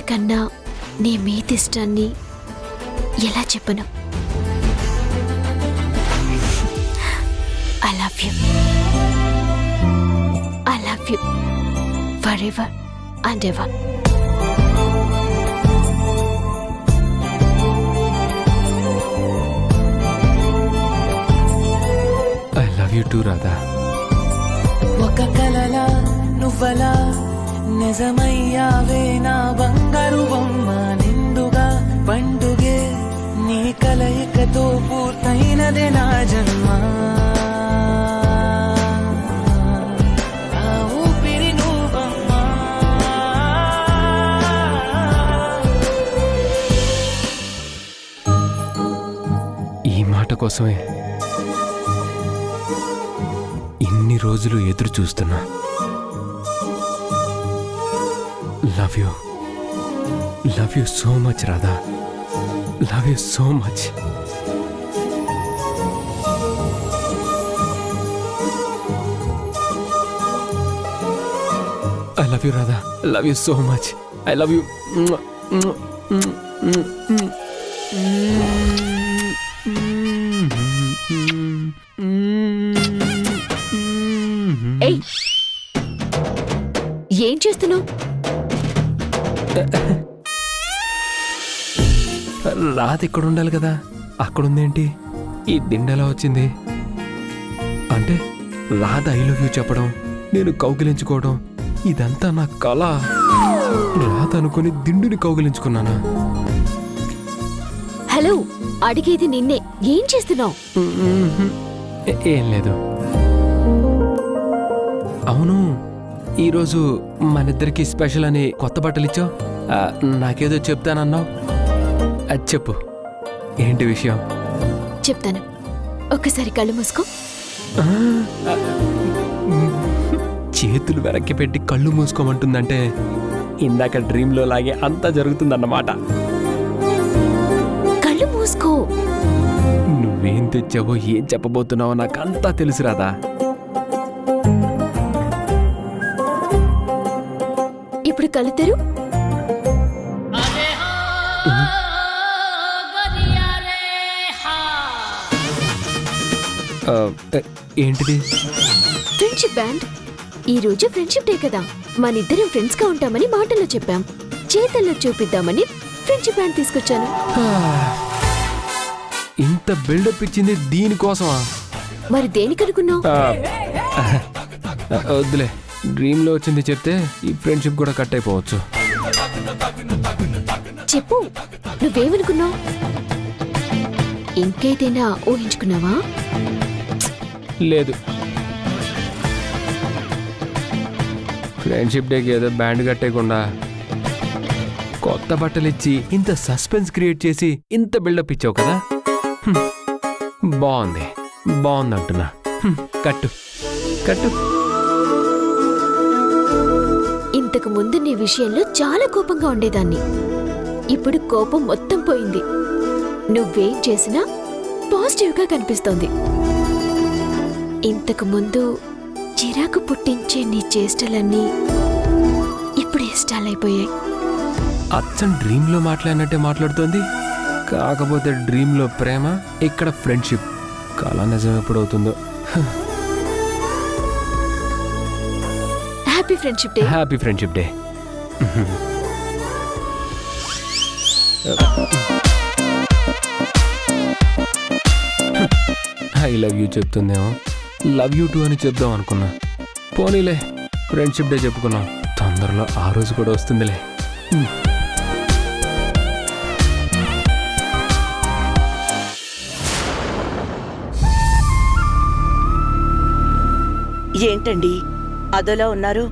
అందరికన్నా నీ మీద ఇష్టాన్ని ఎలా చెప్పను? I love you. I love you for ever and ever. I love you two Radha. ఒక కలలా నువ్వలా నిజమయ్యావే నా బంగారు బొమ్మ, నిండుగా పండుగే నీ కలయికతో పూర్తయినదే నా జన్మ. ఆ ఊపిరి నువ్వమ్మా. ఈ మాట కోసమే ఇన్ని రోజులు ఎదురు చూస్తున్నా. Love you so much Radha. Love you so much. I love you Radha. Love you so much. I love you. ఏయ్, ఏం చేస్తున్నావు? రాధ ఇక్కడ ఉండాలి కదా, అక్కడుందేంటి? ఈ దిండెలా వచ్చింది? అంటే రాధ ఐ లవ్ యూ చెప్పడం, నేను కౌగిలించుకోవడం, ఇదంతా నా కళ. రాధ అనుకుని దిండుని కౌగిలించుకున్నానా? హలో, అడిగేది నిన్నే. ఏం చేస్తున్నావు? ఏం లేదు. అవును, ఈరోజు మనిద్దరికి స్పెషల్ అని కొత్త బట్టలు ఇచ్చావు. నాకేదో చెప్తానన్నావు. అది చెప్పు, ఏంటి విషయం? చెప్తాను. ఒక్కసారి కళ్ళు మూసుకో. చేతులు వెనక్కి పెట్టి కళ్ళు మూసుకోమంటుందంటే ఇందాక డ్రీమ్లో లాగే అంతా జరుగుతుందన్నమాట. కళ్ళు మూసుకో. నువ్వేం తెచ్చావో ఏం చెప్పబోతున్నావో నాకు అంతా తెలుసు రాదా. ఇప్పుడు కళ్ళు తెరు. ఏంటిది? Friendship band. ఈ రోజు ఫ్రెండ్షిప్ డే కదా, మనిద్దరం ఫ్రెండ్స్ గా ఉంటామని మాటల్లో చెప్పాం, చేతల్లో చూపిద్దామని ఫ్రెండ్షిప్ బ్యాండ్ తీసుకొచ్చాను. ఇంత బిల్డప్ ఇచ్చింది దీనికోసమా? మరి దేనికనుకున్నావు? వద్దులే, డ్రీమ్లో వచ్చింది చెప్తే ఈ ఫ్రెండ్షిప్ కూడా కట్ అయిపోవచ్చు. చెప్పు, నువ్వేమనుకున్నావు? ఇంకేదైనా ఊహించుకున్నావా? లేదు. ఫ్రెండ్షిప్ డేకి ఏదో బ్యాండ్ కట్టేయకుండా కొత్త బట్టలు ఇచ్చి ఇంత సస్పెన్స్ క్రియేట్ చేసి ఇంత బిల్డప్ ఇచ్చావు కదా. బాగుంది అంటున్నా. కట్టు కట్టు. ఇంతకు ముందు నీ విషయంలో చాలా కోపంగా ఉండేదాన్ని. ఇప్పుడు కోపం మొత్తం పోయింది. నువ్వేం చేసినా పాజిటివ్గా కనిపిస్తోంది. ఇంతకు ముందు చిరాకు పుట్టించే నీ చేష్టలన్నీ ఇప్పుడు ఇష్టాలైపోయాయి. అచ్చం డ్రీమ్లో మాట్లాడినట్టే మాట్లాడుతోంది. కాకపోతే డ్రీమ్లో ప్రేమ, ఇక్కడ ఫ్రెండ్షిప్. కళ నిజం ఎప్పుడవుతుందో. Happy friendship day. Happy friendship day. I love you చెప్తుందేమో, లవ్ యూ టూ అని చెప్దాం అనుకున్నా. పోనీలే, ఫ్రెండ్షిప్ డే చెప్పుకున్నాం. తొందరలో ఆ రోజు కూడా వస్తుందిలే. ఏంటండి అదోలా ఉన్నారు?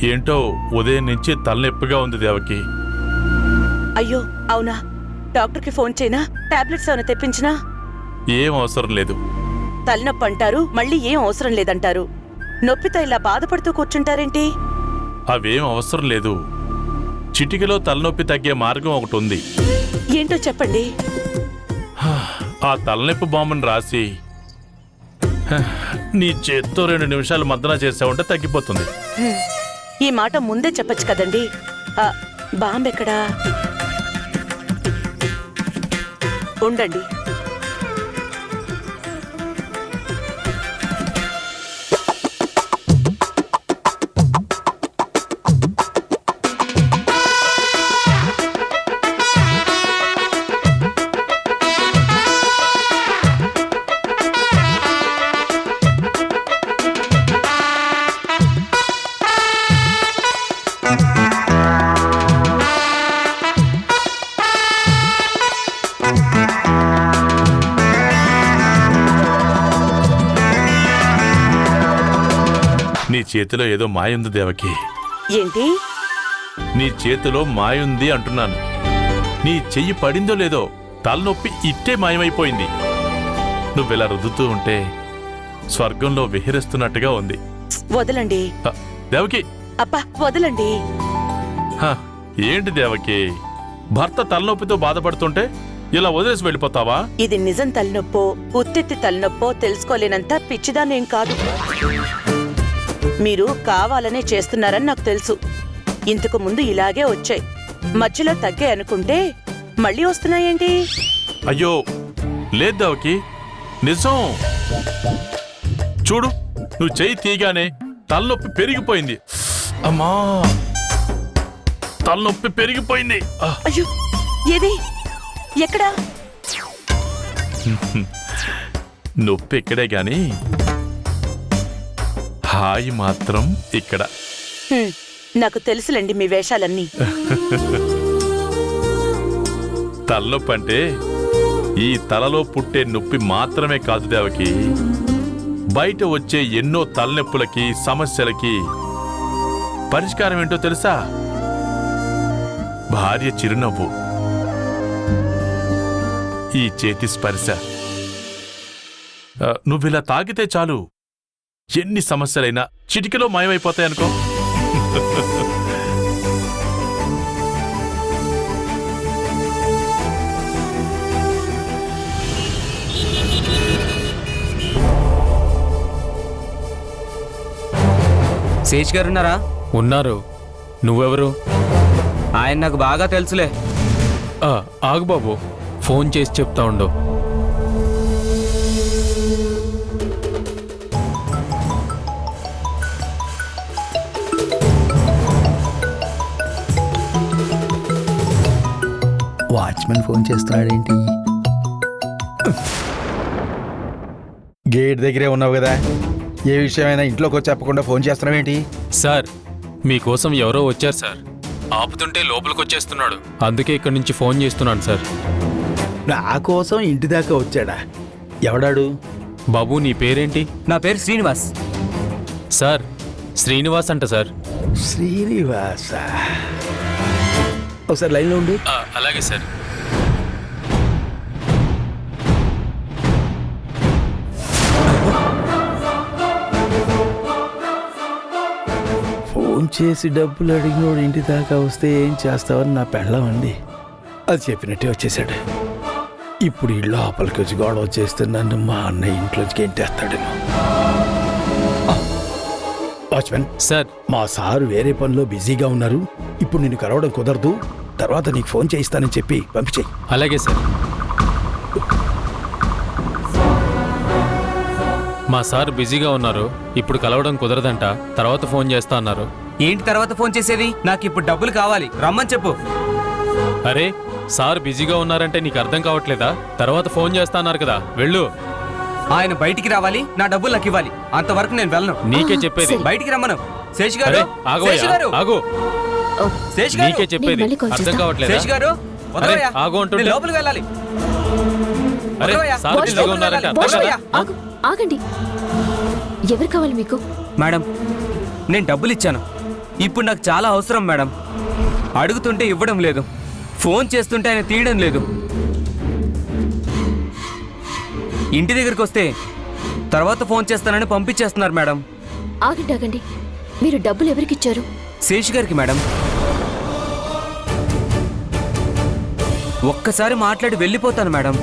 ఏంటో ఉదయం నుంచి తలనొప్పిగా ఉంది దేవకి. అయ్యో అవునా? డాక్టర్కి ఫోన్ చేయనా? టాబ్లెట్స్ ఏమైనా తెప్పించినా? ఏం అవసరం లేదు. తలనొప్పి అంటారు, మళ్ళీ ఏం అవసరం లేదంటారు. నొప్పితో ఇలా బాధపడుతూ కూర్చుంటారేంటి? అవేం అవసరం లేదు. చిటికలో తలనొప్పి తగ్గే మార్గం ఒకటి ఉంది. ఏంటో చెప్పండి. ఆ తలనొప్పి బాంబుని రాసి నీ చేత్తో 2 నిమిషాలు మద్దన చేసావుంటే తగ్గిపోతుంది. ఈ మాట ముందే చెప్పచ్చు కదండి. బాంబెక్కడా? ఉండండి. నీ చేతిలో ఏదో మాయుంది దేవకి. ఏంటి? నీ చేతిలో మాయుంది అంటున్నాను. నీ చెయ్యి పడిందో లేదో తలనొప్పి ఇట్టే మాయమైపోయింది. నువ్విలా రుద్దుతూ ఉంటే స్వర్గంలో విహరిస్తున్నట్టుగా ఉంది. వదలండి. దేవకి. అబ్బా వదలండి. హ, ఏంటి దేవకి, భర్త తలనొప్పితో బాధపడుతుంటే ఇలా వదిలేసి వెళ్ళిపోతావా? ఇది నిజం తలనొప్పో ఉత్తెత్తి తలనొప్పో తెలుసుకోలేనంత పిచ్చిదానేం కాదు. మీరు కావాలనే చేస్తున్నారని నాకు తెలుసు. ఇంతకు ముందు ఇలాగే వచ్చాయి, మధ్యలో తగ్గాయి అనుకుంటే మళ్ళీ వస్తున్నాయేంటి? అయ్యో లేదు దేవకి, నిజం. చూడు, నువ్వు చెయ్యి తీయగానే తలనొప్పి పెరిగిపోయింది. అమ్మా, తలనొప్పి పెరిగిపోయింది. అయ్యో, ఏది? ఎక్కడా? నొప్పి ఇక్కడే గాని హాయి మాత్రం ఇక్కడ. నాకు తెలుసులేండి మీ వేషాలన్నీ. తలనొప్పి అంటే ఈ తలలో పుట్టే నొప్పి మాత్రమే కాదు దేవకి, బయట వచ్చే ఎన్నో తలనొప్పులకి సమస్యలకి పరిష్కారం ఏంటో తెలుసా? భార్య చిరునవ్వు, ఈ చేతి స్పర్శ. నువ్విలా తాకితే చాలు, ఎన్ని సమస్యలైనా చిటికలో మాయమైపోతాయనుకో. శేష్ గారు ఉన్నారా? ఉన్నారు. నువ్వెవరు? ఆయన నాకు బాగా తెలుసులే. ఆగు బాబు, ఫోన్ చేసి చెప్తా ఉండు. Watchman phone చేస్తున్నాడేంటి? గేట్ దగ్గరే ఉన్నావు కదా, ఏ విషయమైనా ఇంట్లోకి వచ్చి చెప్పకుండా ఫోన్ చేస్తున్నావేంటి? సార్, మీకోసం ఎవరో వచ్చారు సార్. ఆపుతుంటే లోపలికి వచ్చేస్తున్నాడు, అందుకే ఇక్కడి నుంచి ఫోన్ చేస్తున్నాను సార్. నా కోసం ఇంటి దాకా వచ్చాడా? ఎవడాడు? బాబు, నీ పేరేంటి? నా పేరు శ్రీనివాస్. సార్, శ్రీనివాస్ అంట సార్. శ్రీనివాస, ఒకసారి లైన్లో ఉండు. అలాగే సార్. ఫోన్ చేసి డబ్బులు అడిగినోడు ఇంటి దాకా వస్తే ఏం చేస్తావని నా పెళ్ళం అంది. అది చెప్పినట్టే వచ్చేసాడు. ఇప్పుడు ఈ లోపలికి వచ్చి గొడవ చేస్తే నన్ను మా అన్నయ్య ఇంట్లోంచి గెంటేస్తాడు. వాచ్మెన్ సార్, మా సారు వేరే పనిలో బిజీగా ఉన్నారు, ఇప్పుడు నిన్ను కలవడం కుదరదు, తర్వాత నీకు ఫోన్ చేయిస్తానని చెప్పి పంపించేయి. అలాగే సార్. మా సార్ బిజీగా ఉన్నారు, ఇప్పుడు కలవడం కుదరదంట, తర్వాత ఫోన్ చేస్తా అన్నారు. ఏంటి తర్వాత ఫోన్ చేసేది? నాకు ఇప్పుడు డబ్బులు కావాలి, రమ్మని చెప్పు. అరే, సార్ బిజీగా ఉన్నారంటే నీకు అర్థం కావట్లేదా? తర్వాత ఫోన్ చేస్తా అన్నారు కదా, వెళ్ళు. ఆయన బయటికి రావాలి, నా డబ్బులు నాకు ఇవ్వాలి, అంతవరకు నేను వెళ్ళను. నీకే చెప్పేది. బయటికి రమ్మను. శేష్ గారు, అరే, ఆగవయ్యా, శేష్ గారు, ఆగు. శేష్ గారు, నీకే చెప్పేది, నేను మళ్ళీ కాల్ అర్థం చేస్తా. కావట్లేదా? శేష్ గారు, అరే, వదలవయ్యా. ఆగు అంటుంటే. నేను లోపలికి వెళ్ళాలి. అరే, వదలవయ్యా. సార్ వాష్ బిజీగా రూమ్కి ఉన్నారంటే వెళ్ళాలి. అర్థం వదలవయ్యా. కదా? ఆగండి. ఎవరు కావాలి మీకు? మేడం, నేను డబ్బులు ఇచ్చాను, ఇప్పుడు నాకు చాలా అవసరం మేడం. అడుగుతుంటే ఇవ్వడం లేదు, ఫోన్ చేస్తుంటే ఆయన తీయడం లేదు. ఇంటి దగ్గరికి వస్తే తర్వాత ఫోన్ చేస్తానని పంపించేస్తున్నారు మేడం. ఆగండి ఆగండి, మీరు డబ్బులు ఎవరికిచ్చారు? శేష్ గారికి మేడం. ఒక్కసారి మాట్లాడి వెళ్ళిపోతాను మేడం.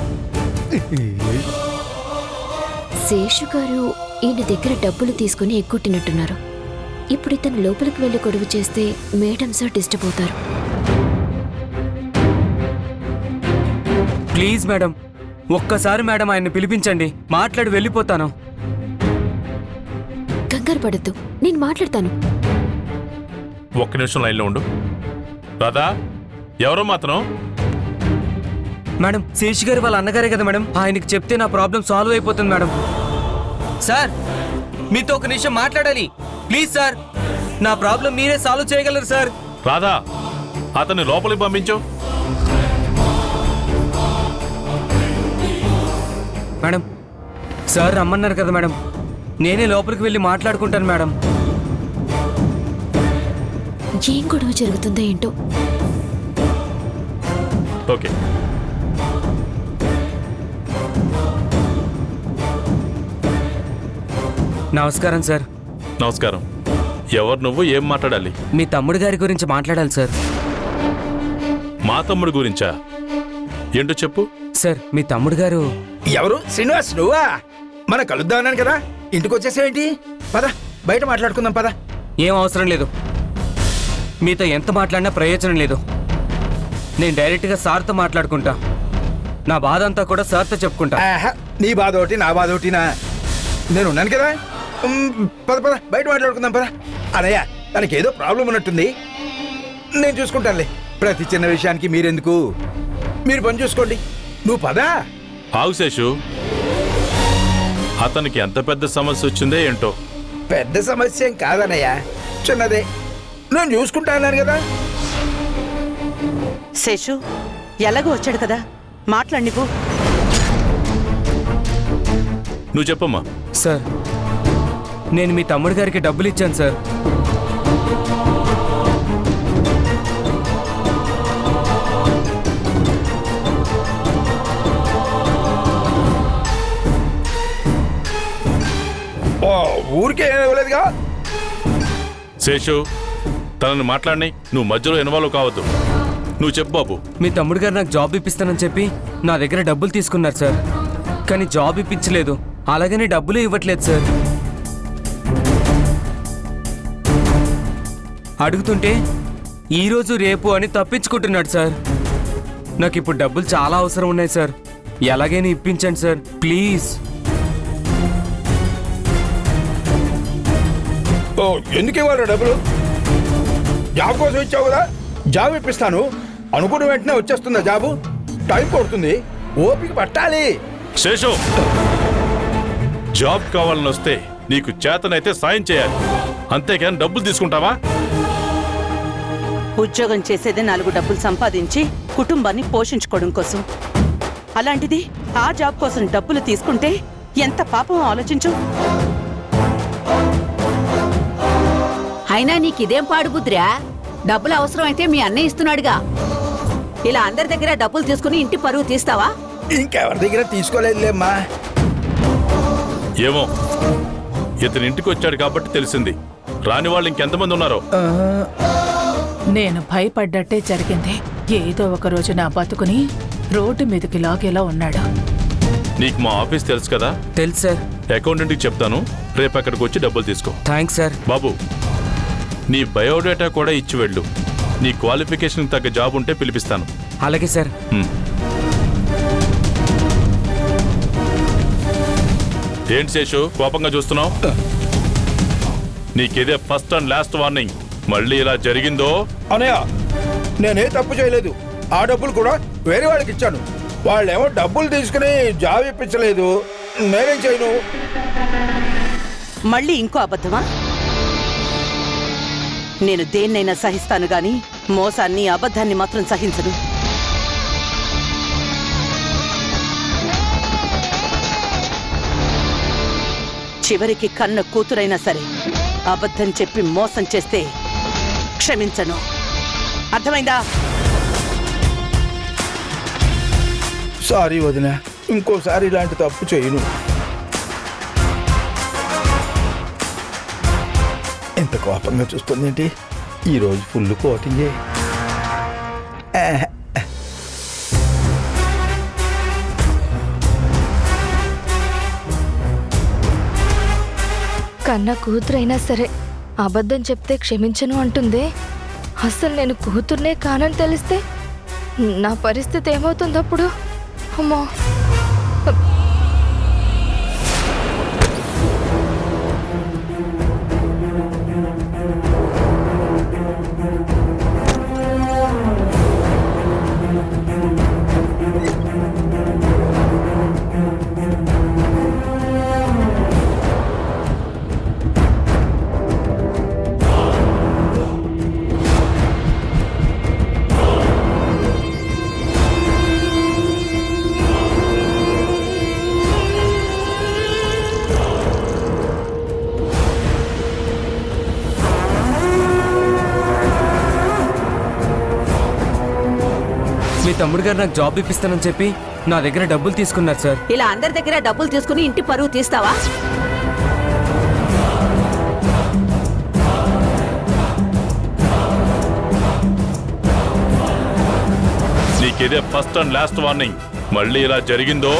శేషు గారు ఈయన దగ్గర డబ్బులు తీసుకుని ఎగ్గొట్టినట్టున్నారు. ఇప్పుడు ఇతను లోపలికి వెళ్ళి గొడవ చేస్తే మేడం సార్ డిస్టర్బ్ అవుతారు. ప్లీజ్ మేడం, ఒక్కసారి మేడం ఆయన్ని పిలిపించండి, మాట్లాడి వెళ్ళిపోతాను. కంగారు పడద్దు, నేను మాట్లాడతాను. ఒక్క నిమిషం లైన్లో ఉండు. రాధా, ఎవరో మాత్రం మేడం, శేష్ గారు వాళ్ళ అన్నగారే కదా మేడం, ఆయనకి చెప్తే నా ప్రాబ్లం సాల్వ్ అయిపోతుంది మేడం. సార్, మీతో ఒక నిమిషం మాట్లాడాలి ప్లీజ్ సార్. నా ప్రాబ్లం మీరే సాల్వ్ చేయగలరు సార్. రాధా, అతన్ని లోపలికి పంపించు. మేడం, సార్ రమ్మన్నారు కదా మేడం, నేనే లోపలికి వెళ్ళి మాట్లాడుకుంటాను మేడం. ఏం గొడవ జరుగుతుందో ఏంటో. ఓకే. నమస్కారం సార్. నమస్కారం. ఎవరు నువ్వు, ఏం మాట్లాడాలి? మీ తమ్ముడు గారి గురించి మాట్లాడాలి సార్. మా తమ్ముడు గురించా? ఏంటో చెప్పు. సార్, మీ తమ్ముడు గారు. ఎవరు? శ్రీనివాస్ నువ్వా? మన కలుద్దాం అన్నాను కదా, ఇంటికి వచ్చేసేంటి? పద, బయట మాట్లాడుకుందాం పద. ఏం అవసరం లేదు, మీతో ఎంత మాట్లాడినా ప్రయోజనం లేదు. నేను డైరెక్ట్గా సార్తో మాట్లాడుకుంటా. నా బాధ అంతా కూడా సార్తో చెప్పుకుంటా. ఆహా, నీ బాధ ఒకటి నా బాధ ఒకటినా? నేను ఉన్నాను కదా. పద పద, బయట మాట్లాడుకుందాం పద. అనయ్య, తనకి ఏదో ప్రాబ్లం ఉన్నట్టుంది, నేను చూసుకుంటానులే. ప్రతి చిన్న విషయానికి మీరెందుకు, మీరు పని చూసుకోండి. నువ్వు పదా. ఆగు శేషు, అతనికి ఎంత పెద్ద సమస్య వచ్చిందే ఏంటో. పెద్ద సమస్య ఏం కాదనయ్య, చిన్నదే. నేను చూసుకుంటా అన్నాను కదా. శేషు, ఎలాగో వచ్చాడు కదా, మాట్లాడి నీకు. నువ్వు చెప్పమ్మా. సార్, నేను మీ తమ్ముడు గారికి డబ్బులు ఇచ్చాను సార్. ఊరికే ఏమీ ఇవ్వలేదుగా. శేషు, తనని మాట్లాడి నువ్వు మధ్యలో ఇన్వాల్వ్ కావద్దు. నువ్వు చెప్పు బాబు. మీ తమ్ముడు గారు నాకు జాబ్ ఇప్పిస్తానని చెప్పి నా దగ్గర డబ్బులు తీసుకున్నారు సార్. కానీ జాబ్ ఇప్పించలేదు, అలాగని డబ్బులు ఇవ్వట్లేదు సార్. అడుగుతుంటే ఈరోజు రేపు అని తప్పించుకుంటున్నాడు సార్. నాకు ఇప్పుడు డబ్బులు చాలా అవసరం ఉన్నాయి సార్, ఎలాగైనా ఇప్పించండి సార్ ప్లీజ్. ఎందుకు ఇవ్వాలి డబ్బులు? జాబ్ కోసం ఇచ్చావు కదా, జాబ్ ఇప్పిస్తాను అనుకున్న వెంటనే వచ్చేస్తుందా జాబు? టైం పడుతుంది, ఓపిక పట్టాలి. శేషు, జాబ్ కావాలని వస్తే నీకు చేతనైతే సాయం చేయాలి, అంతేకాని డబ్బులు తీసుకుంటావా? ఉద్యోగం చేసేదే 4 డబ్బులు సంపాదించి కుటుంబాన్ని పోషించుకోవడం కోసం. అలాంటిది ఆ జాబ్ కోసం డబ్బులు తీసుకుంటే ఎంత పాపం ఆలోచించు. అయినా నీకిదేం పాడుబుద్ధిరా? డబ్బులు అవసరమైతే మీ అన్నయ్య ఇస్తున్నాడుగా. ఇలా అందరి దగ్గర డబ్బులు తీసుకుని ఇంటి పరువు తీస్తావా? ఇంకెవరి దగ్గర తీసుకోలేదులేమ్మా. ఏమో, ఇతని ఇంటికి వచ్చాడు కాబట్టి తెలిసింది. రాని వాళ్ళు ఇంకెంతమంది ఉన్నారో. నేను భయపడ్డట్టే జరిగింది. ఏదో ఒక రోజు నా బతుకుని రోడ్డు మీదకి లాగేలా ఉన్నాడు. నీకు మా ఆఫీస్ తెలుసు కదా? తెలుసు సార్. అకౌంటెంట్కి చెప్తాను, రేపు అక్కడికి వచ్చి డబ్బులు తీసుకో. Thanks sir. బాబు, నీ బయోడేటా కూడా ఇచ్చి వెళ్ళు. నీ క్వాలిఫికేషన్ తగ్గ జాబ్ ఉంటే పిలిపిస్తాను. అలాగే సార్. ఏంటి శేషు, కోపంగా చూస్తున్నావు? నీకిదే ఫస్ట్ అండ్ లాస్ట్ వార్నింగ్. మళ్ళీ ఇలా జరిగిందో. అనయ్య, నేనే తప్పు చేయలేదు. ఆ డబ్బులు కూడా వేరే వాళ్ళకి ఇచ్చాను. వాళ్ళేమో డబ్బులు తీసుకుని జాబ్ ఇప్పించలేదు. నేనేం చేయను? మళ్ళీ ఇంకో అబద్ధమా? నేను దేన్నైనా సహిస్తాను గాని మోసాన్ని, అబద్ధాన్ని మాత్రం సహించను. చివరికి కన్న కూతురైనా సరే అబద్ధం చెప్పి మోసం చేస్తే క్షమించను. అర్థమైందా? సారీ వదిన, ఇంకోసారి ఇలాంటి తప్పు చేయను. ఎంత కోపంగా చూస్తుందేంటి? ఈరోజు ఫుల్ కోటింగే. కన్న కూతురైనా సరే అబద్ధం చెప్తే క్షమించను అంటుంది. అసలు నేను కూతుర్నే కానని తెలిస్తే నా పరిస్థితి ఏమవుతుందప్పుడు? అమ్మా. మీ తమ్ముడు గారు నాకు జాబ్ ఇప్పిస్తానని చెప్పి నా దగ్గర డబ్బులు తీసుకున్నారు సార్. ఇలా అందరి దగ్గర డబ్బులు తీసుకుని ఇంటి పరువు తీస్తావా? నీకిదే ఫస్ట్ అండ్ లాస్ట్ వార్నింగ్. మళ్ళీ ఇలా జరిగిందో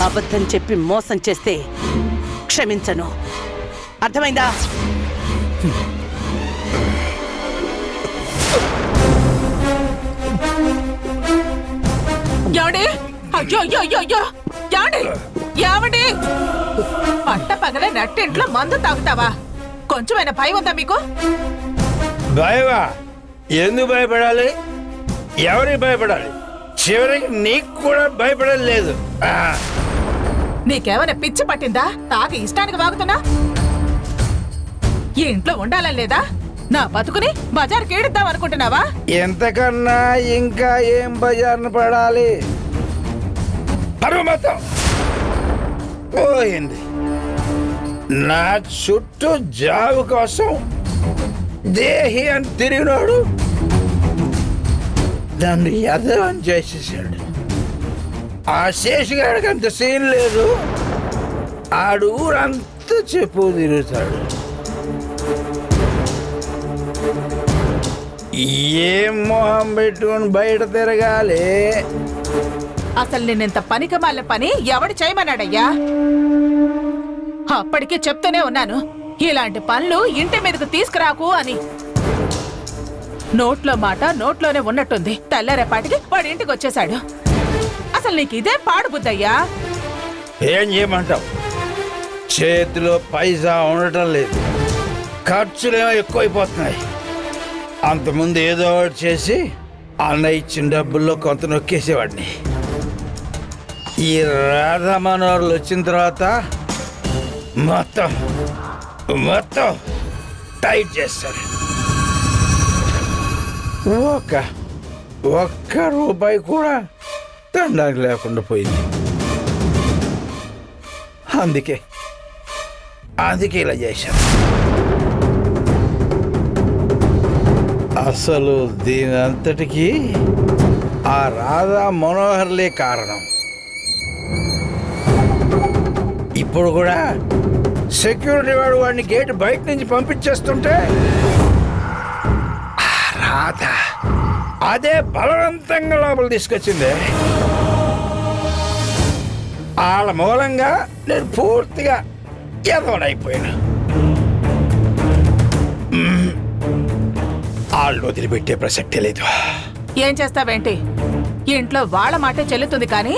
అబద్ధం చెప్పి మోసం చేస్తే క్షమించను. అర్థమైందా? ఏమండి? అయ్యో అయ్యో అయ్యో అయ్యో ఏమండి? ఏమండి? పట్ట పగలే నట్టింట్లో మందు తాగుతావా? కొంచెమైనా భయం ఉందా మీకు? భయమా? ఎందుకు భయపడాలి? ఎవరికి భయపడాలి? చివరికి నీకు కూడా భయపడలేదు. నీకేమైనా పిచ్చి పట్టిందా? తాగి ఇష్టానికి వాగుతున్నా? ఈ ఇంట్లో ఉండాలని లేదా? నా బతుకుని బజార్కి ఏడిద్దాం అనుకుంటున్నావా? ఎంతకన్నా ఇంకా ఏం బజార్ను పడాలి? పరువు మొత్తం పోయింది. నా చుట్టూ జాబు కోసం దేహి అని తిరిగినాడు, దాన్ని యదవం చేసేసాడు. ఆ శేషగాడికి అంత సీన్ లేదు. ఆడు ఊరంతా చెప్పు తిరుగుతాడు. ఏం మొహం పెట్టుకుని బయట తిరగాలి? అసలు నిన్నెంత పనికిమాలిన పని ఎవడు చేయమన్నాడయ్యా? అప్పటికే చెప్తూనే ఉన్నాను, ఇలాంటి పనులు ఇంటి మీదకు తీసుకురాకు అని. నోట్లో మాట నోట్లోనే ఉన్నట్టుంది. తెల్లారేపాటికి వాడి ఇంటికి వచ్చేశాడు. అసలు నీకు ఇదే పాడు బుద్ధయ్యా. ఏం చేయమంటావు? చేతిలో పైసా ఉండటం లేదు, ఖర్చులేమో ఎక్కువైపోతున్నాయి. అంతకుముందు ఏదో ఒకటి చేసి అన్న ఇచ్చిన డబ్బుల్లో కొంత నొక్కేసేవాడిని. ఈ రాధా మనోహర్లు వచ్చిన తర్వాత మొత్తం మొత్తం టైట్ చేస్తారు. ఒక్క రూపాయి కూడా దండానికి లేకుండా పోయింది. అందుకే ఇలా చేశాను. అసలు దీని అంతటికీ ఆ రాధా మనోహర్లే కారణం. ఇప్పుడు కూడా సెక్యూరిటీ వాడు వాడిని గేట్ బయట నుంచి పంపించేస్తుంటే రాధ అదే బలవంతంగా లోపల తీసుకొచ్చింది. వాళ్ళ మూలంగా నేను పూర్తిగా ఎదవనైపోయాను. వాళ్ళు వదిలిపెట్టే ప్రసక్తే లేదు. ఏం చేస్తావేంటి? ఇంట్లో వాళ్ళ మాటే చెల్లుతుంది కానీ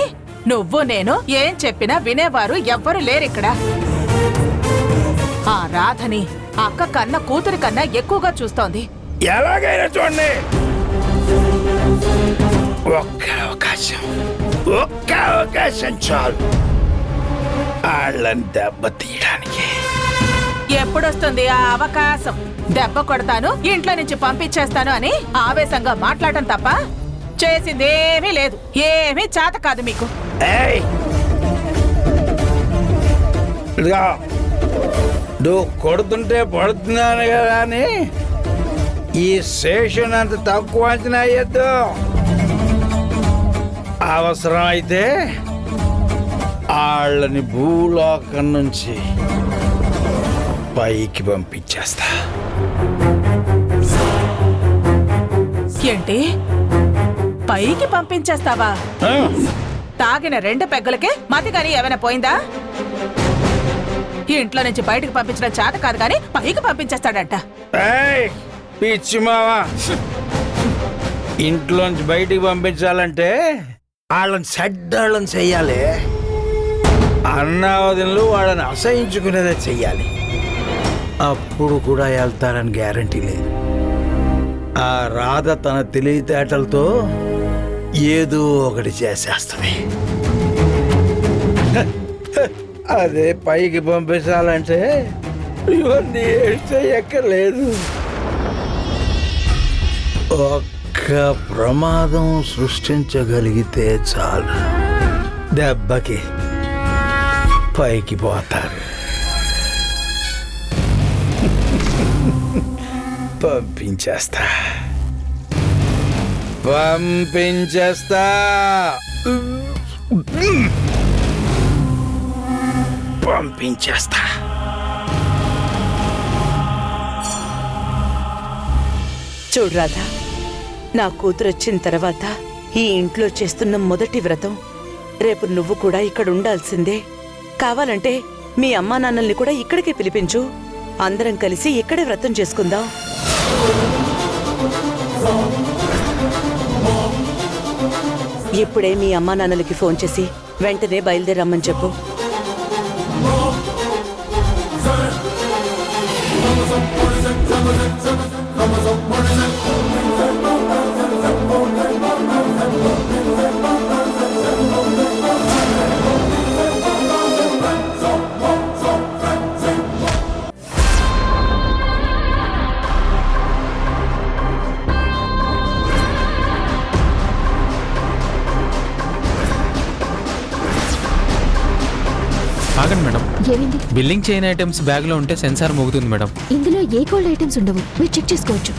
నువ్వు నేను ఏం చెప్పినా వినేవారు ఎవ్వరు లేరిక్కడ. ఆ రాధని అక్క కన్నా కూతురి కన్నా ఎక్కువగా చూస్తోంది. ఎలాగైనా చూడండి, ఒక్క అవకాశం చాలు వాళ్ళని దెబ్బ తీయడానికి. ఎప్పుడొస్తుంది ఆ అవకాశం? దెబ్బ కొడతాను, ఇంట్లో నుంచి పంపించేస్తాను అని ఆవేశంగా మాట్లాడటం తప్ప చేసిందేమీ లేదు. ఏమీ చేత కాదు మీకు. నువ్వు కొడుతుంటే పడుతున్నాను కదా అని ఈ శేషన్ అంత తక్కువ అంచనా అయ్యద్దు. అవసరం అయితే వాళ్ళని భూలోకం నుంచి పైకి పంపించేస్తా. ఏంటి? పైకి పంపించేస్తావా? తాగిన 2 పెగ్గలకే మతి గాని ఏమైనా పోయిందా? ఇంట్లో నుంచి బయటకు పంపించడం చేత కాదు కానీ పైకి పంపించేస్తాడంట. పిచ్చి మావా ఇంట్లోంచి బయటికి పంపించాలంటే వాళ్ళని చెడ్డాళ్ళని చెయ్యాలి, అన్నావదిలో వాళ్ళని అసహించుకునేదే చెయ్యాలి. అప్పుడు కూడా వెళ్తారని గ్యారంటీ లేదు. ఆ రాధ తన తెలివితేటలతో ఏదో ఒకటి చేసేస్తుంది. అదే పైకి పంపించాలంటే ఇవన్నీ చేయక్కర్లేదు. ఒక్క ప్రమాదం సృష్టించగలిగితే చాలు, దెబ్బకి పైకి పోతారు. పంపించేస్తా పంపించేస్తా. చూడు రాధా, నా కూతురు వచ్చిన తర్వాత ఈ ఇంట్లో చేస్తున్న మొదటి వ్రతం. రేపు నువ్వు కూడా ఇక్కడ ఉండాల్సిందే. కావాలంటే మీ అమ్మా నాన్నల్ని కూడా ఇక్కడికే పిలిపించు. అందరం కలిసి ఇక్కడే వ్రతం చేసుకుందాం. ఇప్పుడే మీ అమ్మా నాన్నలకి ఫోన్ చేసి వెంటనే బయలుదేరమ్మని చెప్పు. ఆగండి మేడం, ఏమైంది? బిల్లింగ్ చేయని ఐటమ్స్ బ్యాగ్లో ఉంటే సెన్సార్ మోగుతుంది మేడం. ఇందులో ఏ గోల్డ్ ఐటమ్స్ ఉండవు, మీరు చెక్ చేసుకోవచ్చు.